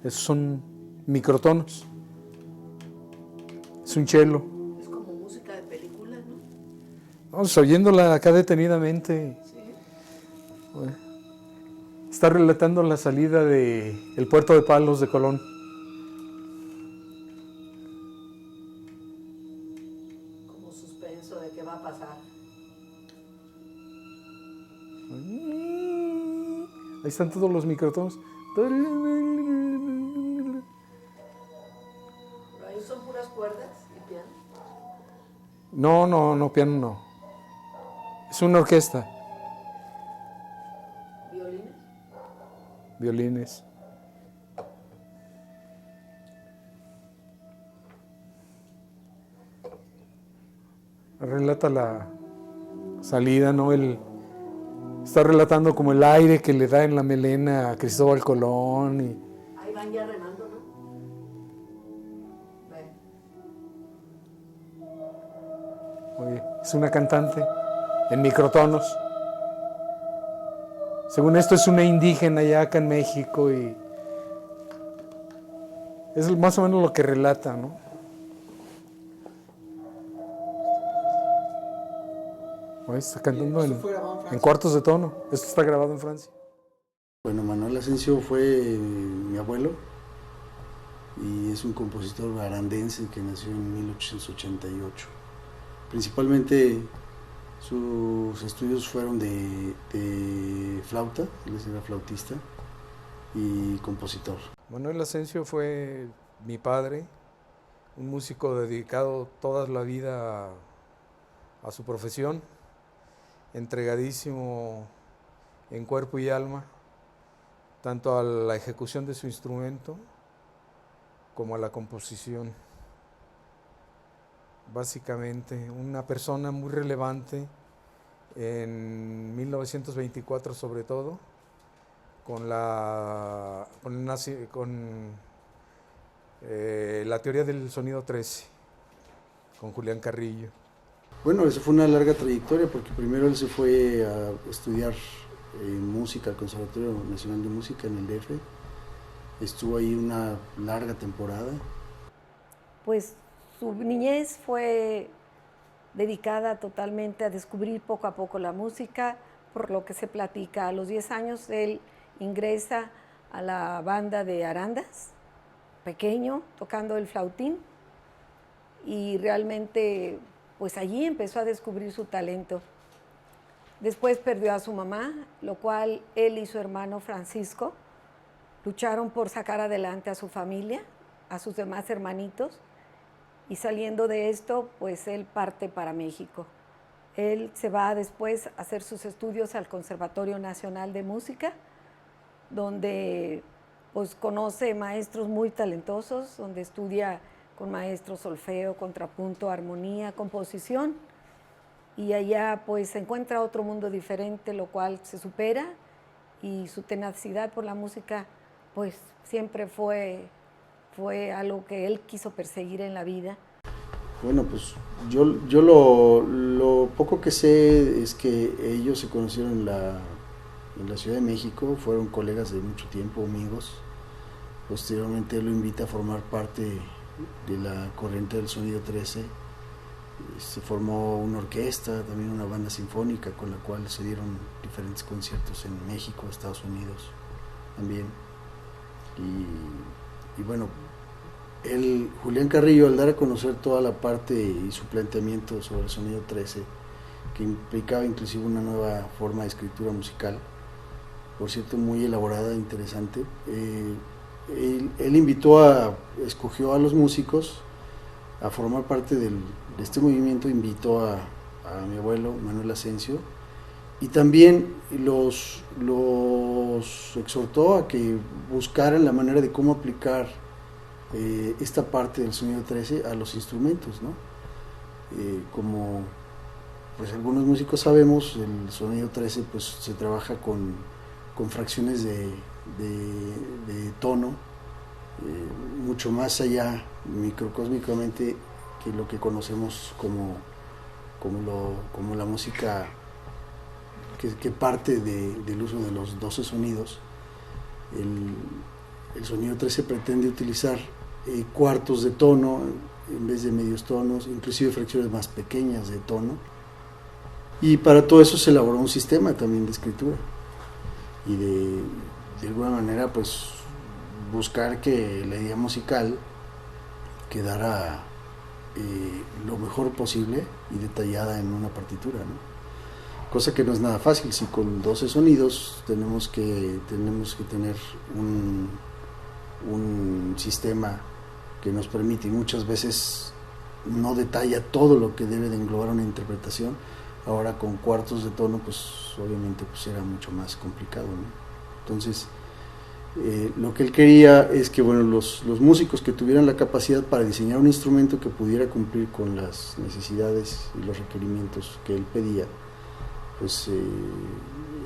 Esos son microtonos. Es un cello. Es como música de película, ¿no? Vamos oyéndola acá detenidamente. Sí. Bueno, está relatando la salida del puerto de Palos de Colón. Como suspenso de qué va a pasar. Ahí están todos los microtonos. Pero ahí son puras cuerdas y piano. No, piano no. Es una orquesta. ¿Violines? Violines. Relata la salida, ¿no? Está relatando como el aire que le da en la melena a Cristóbal Colón. Ahí van ya remando, ¿no? Ve. Oye, es una cantante en microtonos. Según esto es una indígena ya acá en México y es más o menos lo que relata, ¿no? Oye, está cantando en cuartos de tono. Esto está grabado en Francia. Bueno, Manuel Asensio fue mi abuelo y es un compositor arandense que nació en 1888. Principalmente sus estudios fueron de flauta, él era flautista y compositor. Manuel Asensio fue mi padre, un músico dedicado toda la vida a su profesión, entregadísimo en cuerpo y alma, tanto a la ejecución de su instrumento como a la composición. Básicamente, una persona muy relevante en 1924 sobre todo, con la teoría del sonido 13, con Julián Carrillo. Bueno, eso fue una larga trayectoria porque primero él se fue a estudiar música al Conservatorio Nacional de Música en el DF. Estuvo ahí una larga temporada. Pues su niñez fue dedicada totalmente a descubrir poco a poco la música, por lo que se platica. A los 10 años él ingresa a la banda de Arandas, pequeño, tocando el flautín, y realmente pues allí empezó a descubrir su talento. Después perdió a su mamá, lo cual él y su hermano Francisco lucharon por sacar adelante a su familia, a sus demás hermanitos, y saliendo de esto, pues él parte para México. Él se va después a hacer sus estudios al Conservatorio Nacional de Música, donde pues conoce maestros muy talentosos, donde estudia con maestros solfeo, contrapunto, armonía, composición, y allá pues se encuentra otro mundo diferente, lo cual se supera, y su tenacidad por la música pues siempre fue algo que él quiso perseguir en la vida. Bueno, pues yo lo poco que sé es que ellos se conocieron en la Ciudad de México, fueron colegas de mucho tiempo, amigos. Posteriormente él lo invita a formar parte de la corriente del sonido 13. Se formó una orquesta, también una banda sinfónica con la cual se dieron diferentes conciertos en México, Estados Unidos también. Y bueno, Julián Carrillo, al dar a conocer toda la parte y su planteamiento sobre el sonido 13, que implicaba inclusive una nueva forma de escritura musical, por cierto muy elaborada e interesante, él escogió a los músicos a formar parte de este movimiento, invitó a mi abuelo Manuel Asensio y también los exhortó a que buscaran la manera de cómo aplicar esta parte del sonido 13 a los instrumentos, ¿no? Como pues algunos músicos sabemos, el sonido 13 pues se trabaja con fracciones de tono, mucho más allá microcósmicamente que lo que conocemos como la música que parte del uso de los 12 sonidos. el sonido 13 pretende utilizar cuartos de tono en vez de medios tonos, inclusive fracciones más pequeñas de tono. Y para todo eso se elaboró un sistema también de escritura y de alguna manera pues buscar que la idea musical quedara lo mejor posible y detallada en una partitura, ¿no? Cosa que no es nada fácil. Si con 12 sonidos tenemos que tener un sistema que nos permite, y muchas veces no detalla todo lo que debe de englobar una interpretación. Ahora con cuartos de tono pues obviamente pues era mucho más complicado, ¿no? Entonces lo que él quería es que bueno, los músicos que tuvieran la capacidad para diseñar un instrumento que pudiera cumplir con las necesidades y los requerimientos que él pedía, pues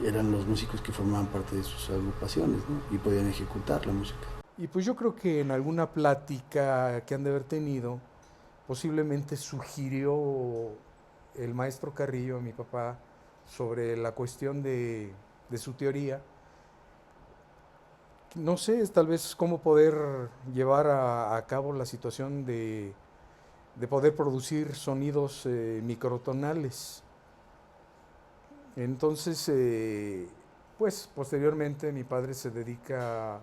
eran los músicos que formaban parte de sus agrupaciones, ¿no? Y podían ejecutar la música. Y pues yo creo que en alguna plática que han de haber tenido, posiblemente sugirió el maestro Carrillo a mi papá sobre la cuestión de su teoría. No sé, tal vez cómo poder llevar a cabo la situación de poder producir sonidos microtonales. Entonces, pues posteriormente mi padre se dedica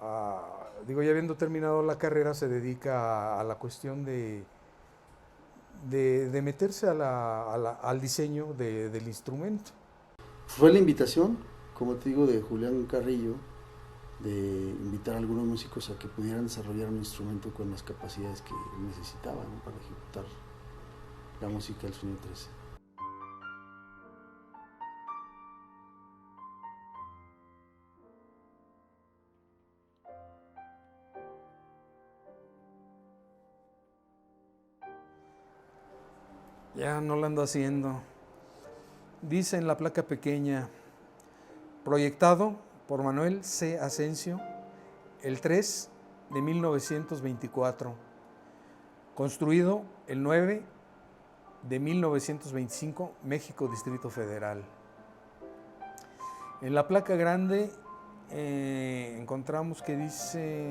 ya habiendo terminado la carrera, se dedica a la cuestión de meterse al diseño del instrumento. Fue la invitación, como te digo, de Julián Carrillo, de invitar a algunos músicos a que pudieran desarrollar un instrumento con las capacidades que necesitaban, ¿no? Para ejecutar la música del sonido 13. Ya no lo ando haciendo. Dice en la placa pequeña, proyectado por Manuel C. Asensio, el 3 de 1924, construido el 9 de 1925, México, Distrito Federal. En la placa grande encontramos que dice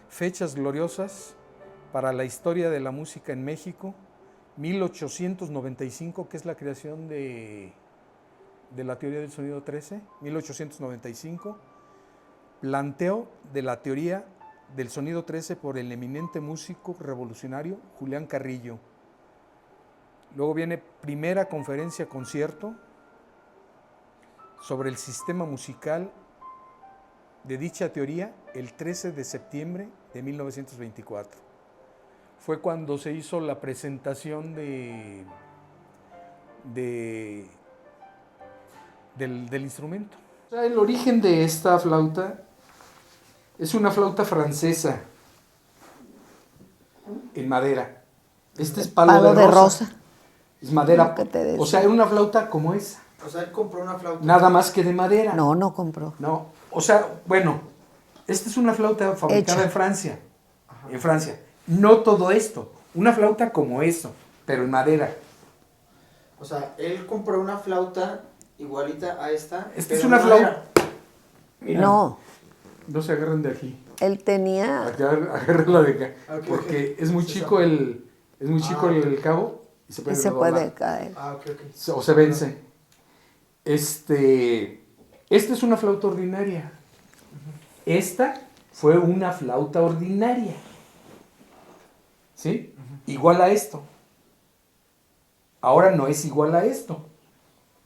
fechas gloriosas para la historia de la música en México, 1895, que es la creación de la teoría del sonido 13, 1895, planteo de la teoría del sonido 13 por el eminente músico revolucionario Julián Carrillo. Luego viene primera conferencia concierto sobre el sistema musical de dicha teoría el 13 de septiembre de 1924. Fue cuando se hizo la presentación del instrumento. O sea, el origen de esta flauta es una flauta francesa en madera. Este es palo de rosa. Es madera. O sea, era una flauta como esa. O sea, él compró una flauta. Nada más que de madera. No compró. No, o sea, bueno, esta es una flauta fabricada Hecha en Francia. Ajá. En Francia. No todo esto. Una flauta como eso, pero en madera. O sea, él compró una flauta igualita a esta. Esta es una flauta. Mira, no se agarren de aquí. Él tenía. Agárrenla de acá. Okay, porque es muy sí, chico el cabo y se puede caer. O se vence. Esta es una flauta ordinaria. Esta fue una flauta ordinaria. ¿Sí? Igual a esto. Ahora no es igual a esto.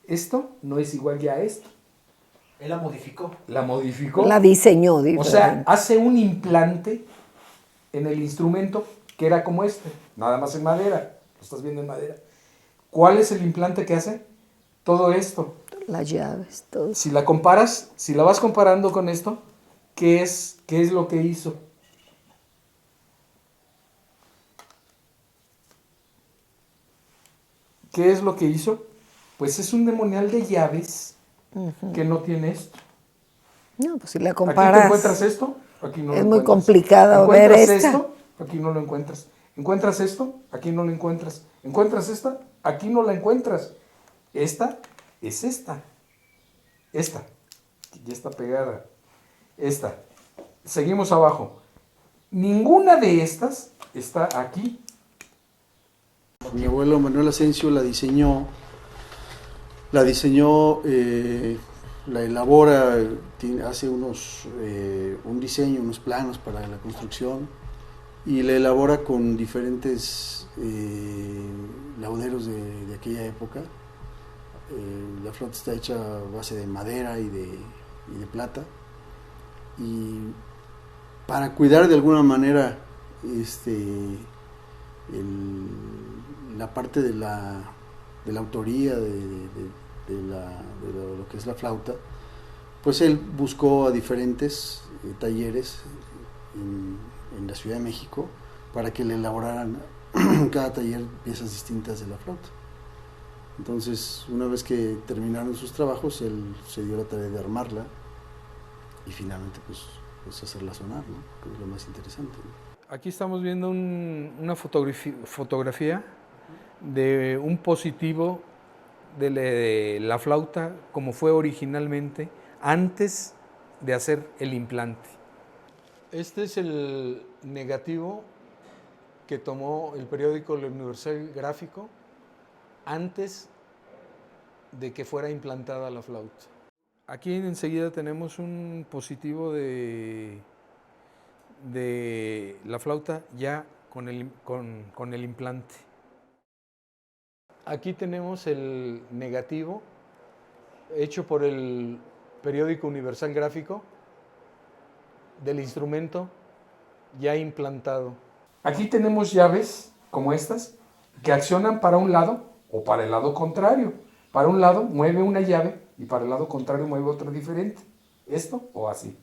Esto no es igual ya a esto. Él la modificó. La modificó. La diseñó diferente. O sea, hace un implante en el instrumento que era como este, nada más en madera. Lo estás viendo en madera. ¿Cuál es el implante que hace? Todo esto. Las llaves, todo. Si la comparas, si la vas comparando con esto, ¿qué es lo que hizo? ¿Qué es lo que hizo? Pues es un demonial de llaves que no tiene esto. No, pues si la comparas. ¿Aquí te encuentras esto? Aquí no lo encuentras. Es muy complicado ver esta. ¿Encuentras esto? Aquí no lo encuentras. ¿Encuentras esto? Aquí no lo encuentras. ¿Encuentras esta? Aquí no la encuentras. Esta es esta. Esta, que ya está pegada. Esta, seguimos abajo. Ninguna de estas está aquí. Mi abuelo Manuel Asensio la diseñó, la elabora, hace un diseño, unos planos para la construcción y la elabora con diferentes lauderos de aquella época. La flauta está hecha a base de madera y de plata, y para cuidar de alguna manera la parte de la autoría de lo que es la flauta, pues él buscó a diferentes talleres en la Ciudad de México para que le elaboraran cada taller piezas distintas de la flauta. Entonces, una vez que terminaron sus trabajos, él se dio la tarea de armarla y finalmente pues hacerla sonar, ¿no? Que es lo más interesante, ¿no? Aquí estamos viendo una fotografía de un positivo de la flauta como fue originalmente antes de hacer el implante. Este es el negativo que tomó el periódico El Universal Gráfico antes de que fuera implantada la flauta. Aquí enseguida tenemos un positivo de la flauta ya con el implante. Aquí tenemos el negativo hecho por el periódico Universal Gráfico del instrumento ya implantado. Aquí tenemos llaves como estas que accionan para un lado o para el lado contrario. Para un lado mueve una llave y para el lado contrario mueve otra diferente. Esto o así.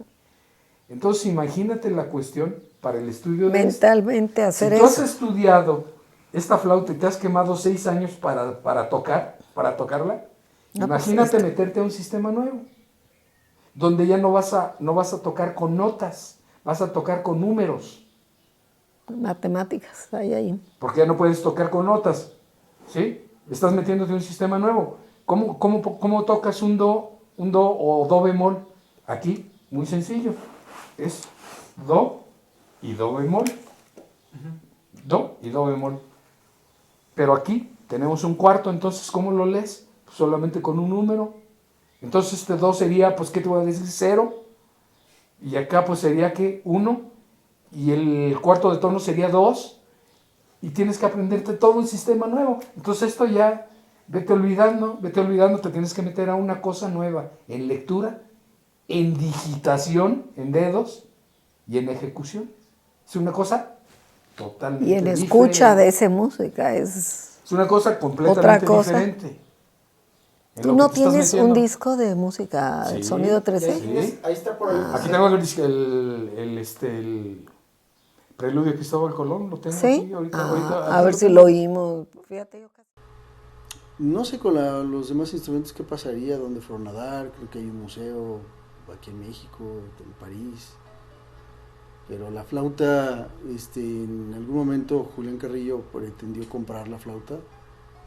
Entonces imagínate la cuestión para el estudio de mentalmente hacer si tú eso. has estudiado esta flauta y te has quemado 6 años para tocarla, No, imagínate pues, meterte a un sistema nuevo, donde ya no vas a tocar con notas, vas a tocar con números, Matemáticas, ahí. porque ya no puedes tocar con notas, ¿sí? Estás metiéndote en un sistema nuevo. ¿Cómo tocas un do o do bemol? Aquí, muy sencillo, es do y do bemol, do y do bemol. Pero aquí tenemos un cuarto, entonces ¿cómo lo lees? Pues solamente con un número. Entonces este do sería, pues, ¿qué te voy a decir? 0. Y acá pues sería que 1. Y el cuarto de tono sería 2. Y tienes que aprenderte todo el sistema nuevo. Entonces esto ya, vete olvidando, te tienes que meter a una cosa nueva. En lectura, en digitación, en dedos y en ejecución. Es una cosa totalmente Y en diferente. escucha de esa música es una cosa completamente otra cosa. diferente. En ¿Tú lo no que te estás tienes un metiendo. disco de música, Sí, el sonido 13? sí. Ahí está por ahí. Aquí tengo el preludio de Cristóbal Colón, lo tengo ¿Sí? aquí ahorita A aquí ver lo si tengo. lo oímos. Fíjate, yo casi. No sé con los demás instrumentos qué pasaría, dónde fueron a dar. Creo que hay un museo aquí en México, en París. Pero la flauta, en algún momento Julián Carrillo pretendió comprar la flauta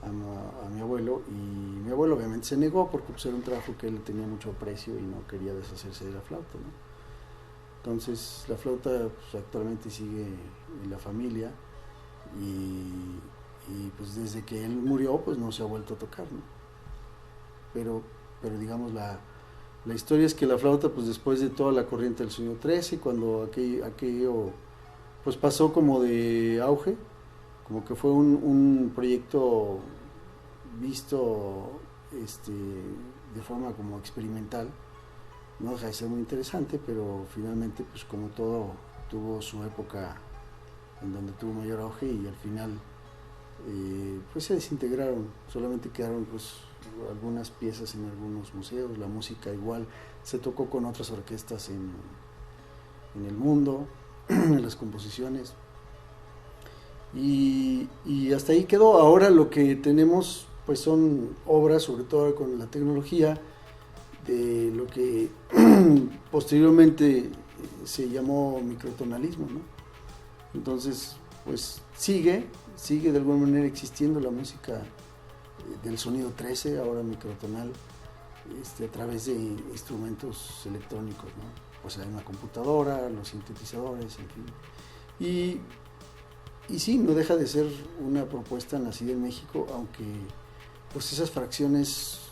a mi abuelo, y mi abuelo obviamente se negó porque pues, era un trabajo que él le tenía mucho aprecio y no quería deshacerse de la flauta, ¿no? Entonces la flauta pues, actualmente sigue en la familia y pues desde que él murió pues no se ha vuelto a tocar, ¿no? Pero digamos la historia es que la flauta pues después de toda la corriente del sonido 13, cuando aquello pues pasó como de auge, como que fue un proyecto visto de forma como experimental, no deja de ser muy interesante, pero finalmente pues como todo tuvo su época en donde tuvo mayor auge y al final pues se desintegraron, solamente quedaron pues algunas piezas en algunos museos, la música igual se tocó con otras orquestas en el mundo, en las composiciones. Y hasta ahí quedó. Ahora lo que tenemos pues son obras, sobre todo con la tecnología, de lo que posteriormente se llamó microtonalismo, ¿no? Entonces pues sigue de alguna manera existiendo la música del sonido 13, ahora microtonal, a través de instrumentos electrónicos, ¿no? pues hay una computadora, los sintetizadores, en fin. Y sí, no deja de ser una propuesta nacida en México, aunque pues esas fracciones,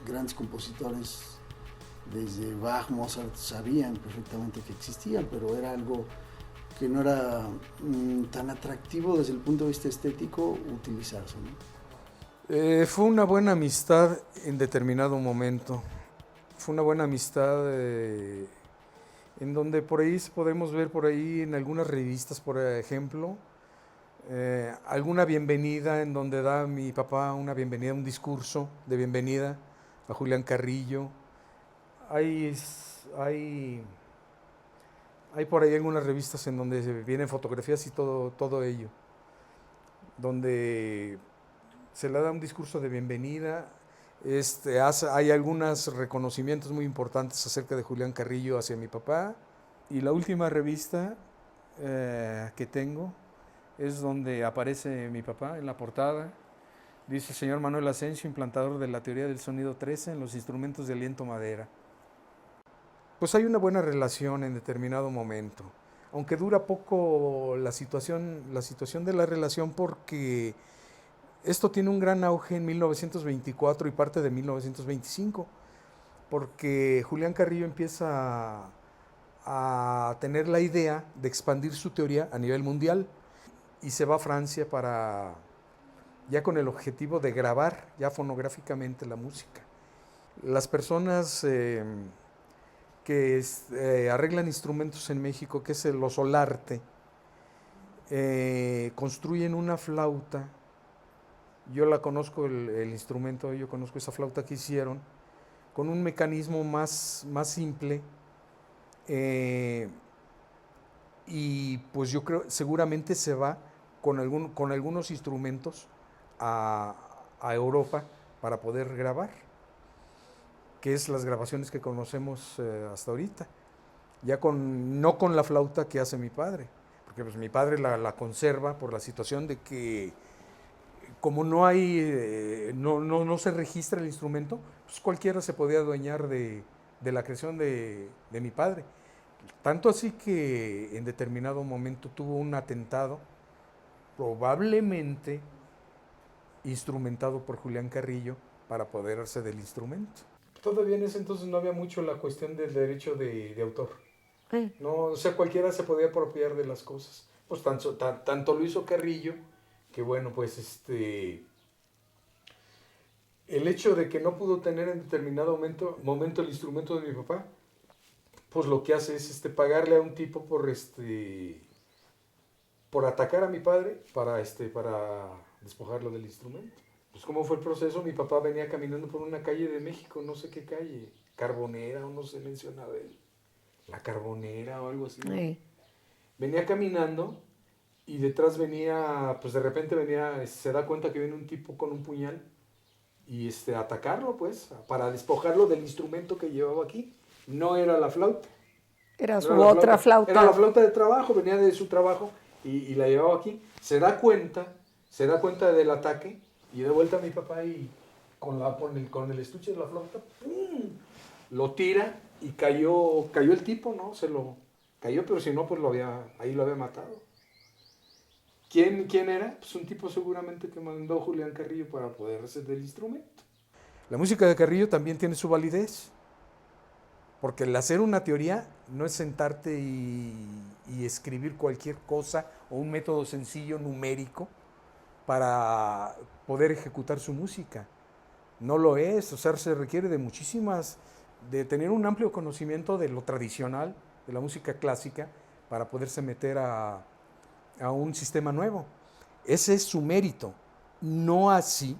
grandes compositores desde Bach, Mozart, sabían perfectamente que existían, pero era algo que no era tan atractivo desde el punto de vista estético utilizarse, ¿no? Fue una buena amistad en determinado momento. Fue una buena amistad en donde por ahí podemos ver por ahí en algunas revistas, por ejemplo, alguna bienvenida en donde da mi papá una bienvenida, un discurso de bienvenida a Julián Carrillo. Hay por ahí algunas revistas en donde vienen fotografías y todo ello, donde se le da un discurso de bienvenida. Hay algunos reconocimientos muy importantes acerca de Julián Carrillo hacia mi papá. Y la última revista que tengo es donde aparece mi papá en la portada. Dice: señor Manuel Asensio, implantador de la teoría del sonido 13 en los instrumentos de aliento madera. Pues hay una buena relación en determinado momento, aunque dura poco la situación de la relación, porque esto tiene un gran auge en 1924 y parte de 1925, porque Julián Carrillo empieza a tener la idea de expandir su teoría a nivel mundial y se va a Francia ya con el objetivo de grabar ya fonográficamente la música. Las personas que arreglan instrumentos en México, que es el Solarte, construyen una flauta. Yo la conozco, el instrumento, yo conozco esa flauta que hicieron, con un mecanismo más simple, y pues yo creo seguramente se va con algunos instrumentos a Europa para poder grabar, que es las grabaciones que conocemos hasta ahorita, ya no con la flauta que hace mi padre, porque pues mi padre la conserva por la situación de que como no se registra el instrumento, pues cualquiera se podía adueñar de la creación de mi padre. Tanto así que en determinado momento tuvo un atentado, probablemente instrumentado por Julián Carrillo, para apoderarse del instrumento. Todavía en ese entonces no había mucho la cuestión del derecho de autor. No, o sea, cualquiera se podía apropiar de las cosas. Pues tanto lo hizo Carrillo, que bueno, pues el hecho de que no pudo tener en determinado momento el instrumento de mi papá, pues lo que hace es pagarle a un tipo por atacar a mi padre para despojarlo del instrumento. Pues cómo fue el proceso. Mi papá venía caminando por una calle de México, no sé qué calle, Carbonera, o no se mencionaba él, la Carbonera o algo así. Sí. Venía caminando y detrás venía, pues de repente venía, se da cuenta que viene un tipo con un puñal y atacarlo, pues, para despojarlo del instrumento que llevaba aquí. No era la flauta. Era su otra flauta. Era la flauta de trabajo, venía de su trabajo y la llevaba aquí. Se da cuenta del ataque y de vuelta a mi papá y con el estuche de la flauta, ¡pum!, lo tira y cayó el tipo, ¿no? Se lo cayó, pero si no, pues ahí lo había matado. ¿Quién era? Pues un tipo seguramente que mandó Julián Carrillo para poder hacer del instrumento. La música de Carrillo también tiene su validez, porque el hacer una teoría no es sentarte y escribir cualquier cosa o un método sencillo numérico para poder ejecutar su música. No lo es, o sea, se requiere de tener un amplio conocimiento de lo tradicional, de la música clásica, para poderse meter a un sistema nuevo. Ese es su mérito, no así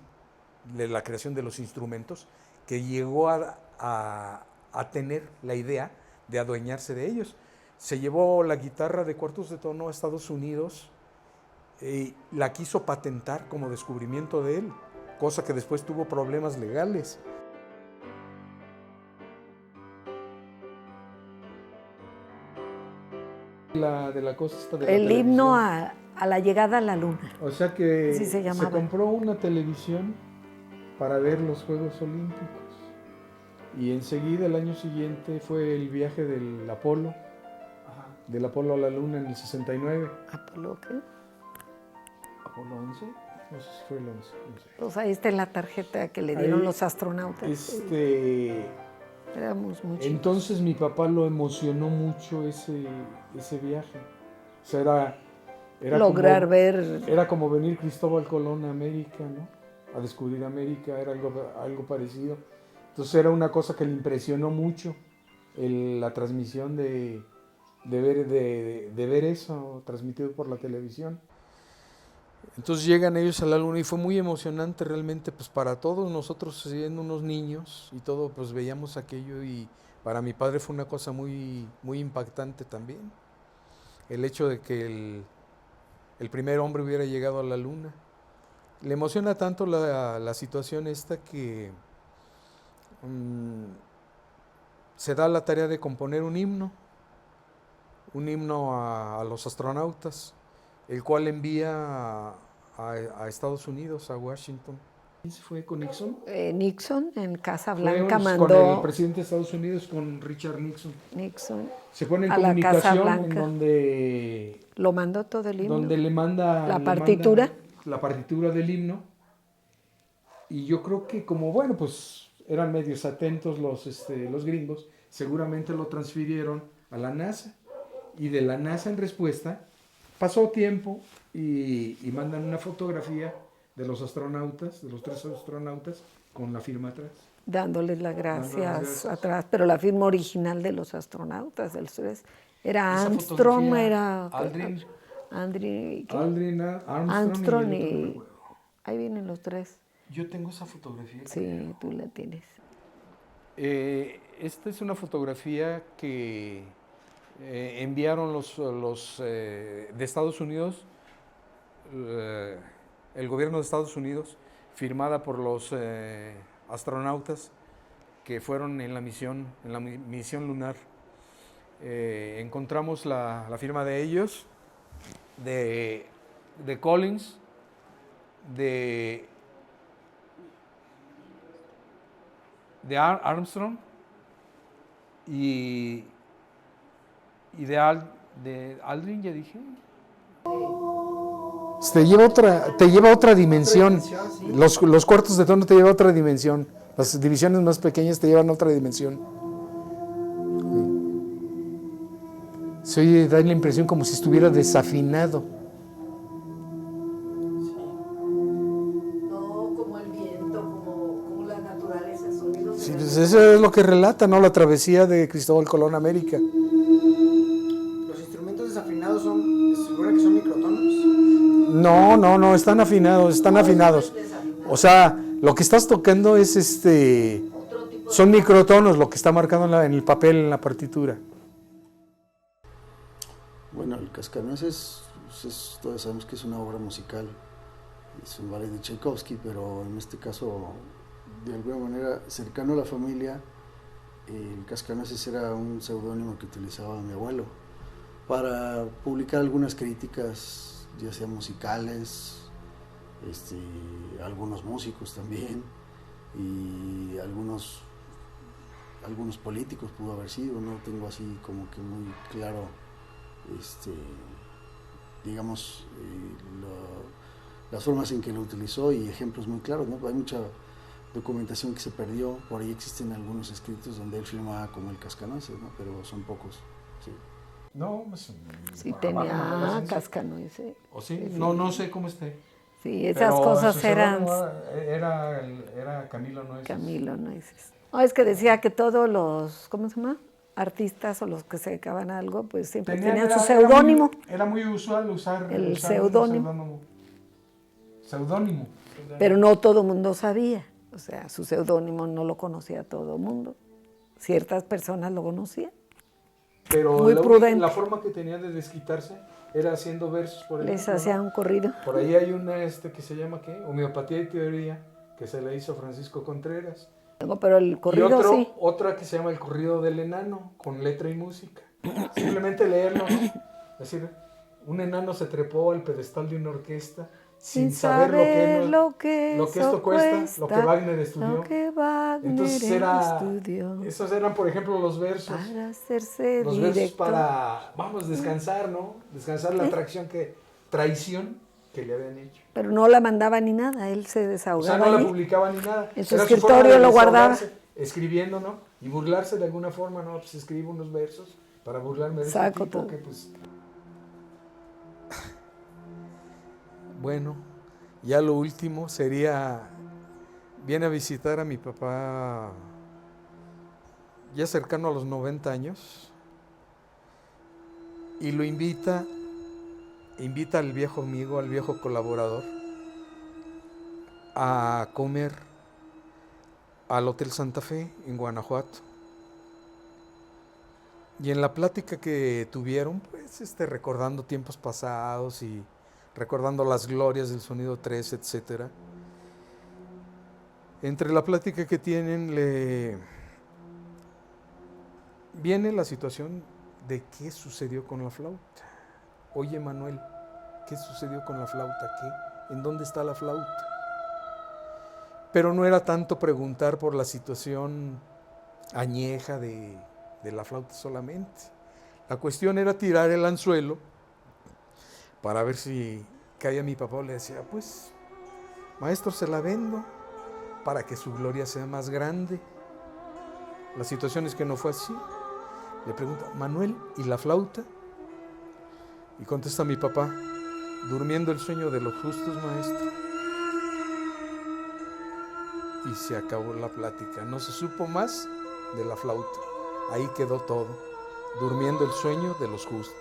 de la creación de los instrumentos, que llegó a tener la idea de adueñarse de ellos. Se llevó la guitarra de cuartos de tono a Estados Unidos y la quiso patentar como descubrimiento de él, cosa que después tuvo problemas legales. De la cosa esta de la El himno televisión. a la llegada a la luna. O sea que Así se llamaba. compró una televisión para ver los Juegos Olímpicos. Y enseguida, el año siguiente, fue el viaje del Apolo a la Luna en el 69. ¿Apolo qué? ¿Apolo 11? No sé si fue el 11. No sé. Pues ahí está la tarjeta que le dieron Ahí, los astronautas. Éramos muy chicos. Entonces mi papá lo emocionó mucho ese viaje. O sea, Lograr como, ver. era como venir Cristóbal Colón a América, ¿no? A descubrir América, era algo parecido. Entonces era una cosa que le impresionó mucho, la transmisión de ver eso transmitido por la televisión. Entonces llegan ellos a la Luna y fue muy emocionante realmente, pues para todos nosotros siendo unos niños y todo, pues veíamos aquello, y para mi padre fue una cosa muy, muy impactante también. El hecho de que el primer hombre hubiera llegado a la Luna. Le emociona tanto la situación esta que se da la tarea de componer un himno a los astronautas, el cual envía a Estados Unidos, a Washington. ¿Quién se fue con Nixon? Nixon en Casa Blanca Fue mandó. con el presidente de Estados Unidos, con Richard Nixon. Se pone en a la Casa comunicación Blanca. en donde Lo mandó todo el himno. donde le manda la partitura. La partitura del himno. Y yo creo que como, bueno, pues eran medios atentos los gringos, seguramente lo transfirieron a la NASA. Y de la NASA en respuesta, pasó tiempo y mandan una fotografía de los astronautas, de los 3 astronautas, con la firma atrás. Dándoles las gracias atrás, pero la firma original de los astronautas del sureste era Armstrong, era Aldrin, Armstrong y ahí vienen los 3. Yo tengo esa fotografía. Sí, tú la tienes. Esta es una fotografía que enviaron los de Estados Unidos, el gobierno de Estados Unidos, firmada por los astronautas que fueron en la misión lunar. Encontramos la firma de ellos, de Collins, de Armstrong y de Aldrin, ya dije. Te lleva a otra dimensión. Sí. Los cuartos de tono te llevan a otra dimensión. Las divisiones más pequeñas te llevan a otra dimensión. Se oye, da la impresión como si estuviera desafinado. No, como el viento, como la naturaleza, sonidos. Sí, pues eso es lo que relata, ¿no? La travesía de Cristóbal Colón a América. Los instrumentos desafinados ¿segura que son microtonos? No, están afinados. O sea, lo que estás tocando es son microtonos, lo que está marcado en el papel, en la partitura. Bueno, el Cascanueces, todos sabemos que es una obra musical, es un ballet de Tchaikovsky, pero en este caso, de alguna manera, cercano a la familia. El Cascanueces era un seudónimo que utilizaba mi abuelo para publicar algunas críticas, ya sean musicales, algunos músicos también, y algunos políticos pudo haber sido, no tengo así como que muy claro, digamos, las formas en que lo utilizó y ejemplos muy claros, ¿no? Hay mucha documentación que se perdió, por ahí existen algunos escritos donde él firmaba como el Cascanueces, ¿no? Pero son pocos, sí. No, pues, Sí, tenía Cascanueces. ¿O sí? No sé cómo esté. Sí, esas Pero cosas eran... Era Camilo Nueces. Camilo Nueces. No, es que decía que todos los, ¿cómo se llama? Artistas o los que se dedicaban a algo, pues siempre tenían su seudónimo. Era muy usual usar El un seudónimo. Seudónimo. Pero no todo el mundo sabía. O sea, su seudónimo no lo conocía todo el mundo. Ciertas personas lo conocían. Pero Muy prudente. la forma que tenía de desquitarse era haciendo versos por Les hacía un corrido. Por ahí hay una que se llama ¿qué? Homeopatía y teoría, que se le hizo a Francisco Contreras. No, pero el corrido sí. Otra que se llama El corrido del enano, con letra y música. Simplemente leerlo, ¿no? Es decir, un enano se trepó al pedestal de una orquesta sin saber lo que esto eso cuesta, lo que Wagner estudió. Lo que Wagner Entonces estudió. esos eran, por ejemplo, los versos. Para hacerse Los versos directo. para, vamos, descansar, ¿no? Descansar la traición que le habían hecho. Pero no la mandaba ni nada, él se O sea, desahogaba. no la allí. publicaba ni nada. En su Era escritorio forma de lo guardaba. desahogarse, escribiendo, ¿no? Y burlarse de alguna forma, ¿no? Pues escribo unos versos para burlarme de Saco este tipo todo. que, pues... Bueno, ya lo último sería... Viene a visitar a mi papá ya cercano a los 90 años y lo invita al viejo amigo, al viejo colaborador a comer al Hotel Santa Fe en Guanajuato. Y en la plática que tuvieron, pues recordando tiempos pasados y recordando las glorias del Sonido 13, etcétera. Entre la plática que tienen viene la situación de qué sucedió con la flauta. Oye, Manuel, ¿qué sucedió con la flauta? ¿Qué? ¿En dónde está la flauta? Pero no era tanto preguntar por la situación añeja de la flauta solamente. La cuestión era tirar el anzuelo para ver si caía mi papá. Le decía, pues, maestro, se la vendo para que su gloria sea más grande. La situación es que no fue así. Le pregunta, Manuel, ¿y la flauta? Y contesta mi papá, durmiendo el sueño de los justos, maestro. Y se acabó la plática. No se supo más de la flauta. Ahí quedó todo, durmiendo el sueño de los justos.